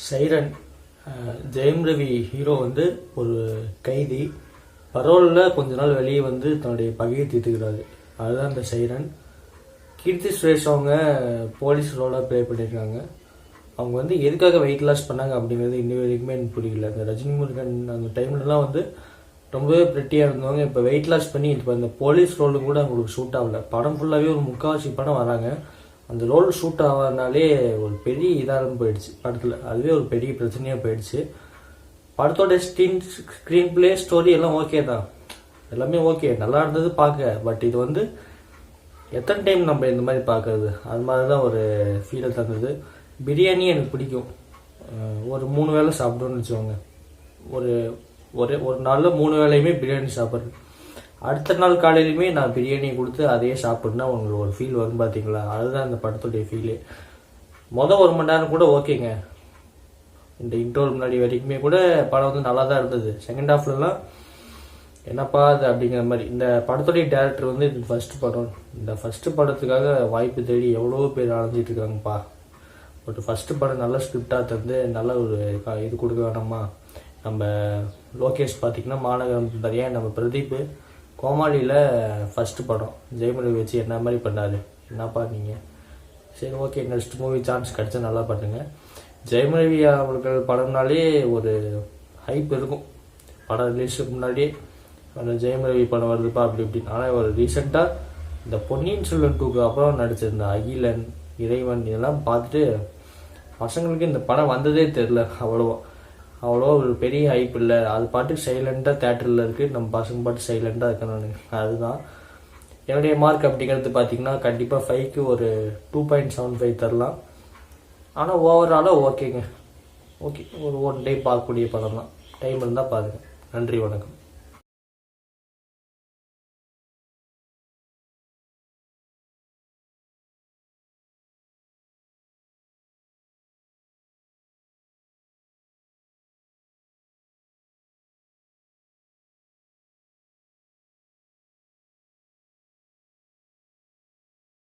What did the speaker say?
Siren Jayam Ravi hero வந்து ஒரு கைதி பரோலில் கொஞ்ச நாள் வெளியே வந்து தன்னுடைய பகையை தீர்த்துக்கிறாரு. அதுதான் இந்த சைரன். கீர்த்தி சுரேஷ் அவங்க போலீஸ் ரோலாக ப்ளே பண்ணியிருக்காங்க. அவங்க வந்து எதுக்காக வெயிட் லாஸ் பண்ணாங்க அப்படிங்கிறது இன்னி வரைக்குமே எனக்கு புரியல. இந்த ரஜினி முருகன் அந்த டைம்லலாம் வந்து ரொம்பவே ப்ரெட்டியாக இருந்தவங்க இப்போ வெயிட் லாஸ் பண்ணி இப்போ இந்த போலீஸ் ரோலு கூட அவங்களுக்கு ஷூட் ஆகல. படம் ஃபுல்லாகவே ஒரு முக்கால்வாசி படம் வராங்க. அந்த ரோல் ஷூட் ஆகாதனாலே ஒரு பெரிய இதாக போயிடுச்சு படத்தில். அதுவே ஒரு பெரிய பிரச்சனையாக போயிடுச்சு. படத்தோட ஸ்க்ரீன் பிளே ஸ்டோரி எல்லாம் ஓகே தான், எல்லாமே ஓகே, நல்லா இருந்தது பார்க்க. பட் இது வந்து எத்தனை டைம் நம்ம இந்த மாதிரி பார்க்கறது, அது மாதிரி தான் ஒரு ஃபீலை தந்தது. பிரியாணி எனக்கு பிடிக்கும், ஒரு 3 வேளை சாப்பிடுவோன்னு வச்சுக்கோங்க. ஒரு ஒரு நாளில் 3 வேளையுமே பிரியாணி சாப்பிட்றேன். அடுத்த நாள் காலையிலுமே நான் பிரியாணி கொடுத்து அதையே சாப்பிட்னா உங்களுக்கு ஒரு ஃபீல் வரும் பார்த்தீங்களா? அதுதான் இந்த படத்துடைய ஃபீலே. மொதல் 1 மணி நேரம் கூட ஓகேங்க, இந்த இன்ட்ரோல் முன்னாடி வரைக்குமே கூட படம் வந்து நல்லா தான் இருந்தது. செகண்ட் ஹாஃப்லலாம் என்னப்பா அது அப்படிங்கிற மாதிரி. இந்த படத்துடைய டேரக்டர் வந்து இது ஃபர்ஸ்ட் படம். இந்த ஃபர்ஸ்ட் படத்துக்காக வாய்ப்பு தேடி எவ்வளோ பேர் அலைஞ்சிட்டு இருக்காங்கப்பா. பட் ஃபர்ஸ்ட் படம் நல்ல ஸ்கிரிப்டாக தந்து நல்ல ஒரு இது கொடுக்க வேணாமா? நம்ம லோகேஷ் பார்த்திங்கன்னா மாநகரம் தனியாக, நம்ம பிரதீப் கோமாளியில் ஃபர்ஸ்ட் படம் ஜெயம் ரவி வச்சு என்ன மாதிரி பண்ணார், என்னப்பா நீங்கள். சரி ஓகே, நெக்ஸ்ட் மூவி சான்ஸ் கிடச்சா நல்லா பண்ணுங்க. ஜெயம் ரவி அவர்கள் படம்னாலே ஒரு ஹைப் இருக்கும். படம் ரிலீஸுக்கு முன்னாடியே அந்த ஜெயம் ரவி படம் வருதுப்பா அப்படி இப்படின்னு. ஆனால் ஒரு ரீசெண்டாக இந்த பொன்னியின் செல்வன் 2க்கு அப்புறம் நடிச்சிருந்த அகிலன், இறைவன் இதெல்லாம் பார்த்துட்டு பசங்களுக்கு இந்த படம் வந்ததே தெரில. அவ்வளோ ஒரு பெரிய ஹைப் இல்லை. அது பாட்டுக்கு சைலண்டாக தேட்டரில் இருக்குது, நம்ம பசங்க பாட்டு சைலண்டாக இருக்கணும். அதுதான் என்னுடைய மார்க் அப்படிங்கிறது பார்த்தீங்கன்னா கண்டிப்பாக 5க்கு ஒரு 2.75 தரலாம். ஆனால் ஓவராலாக ஓகேங்க, ஓகே, ஒரு 1 டே பார்க்கக்கூடிய படம் தான். டைம் இருந்தால் பாருங்கள். நன்றி, வணக்கம்.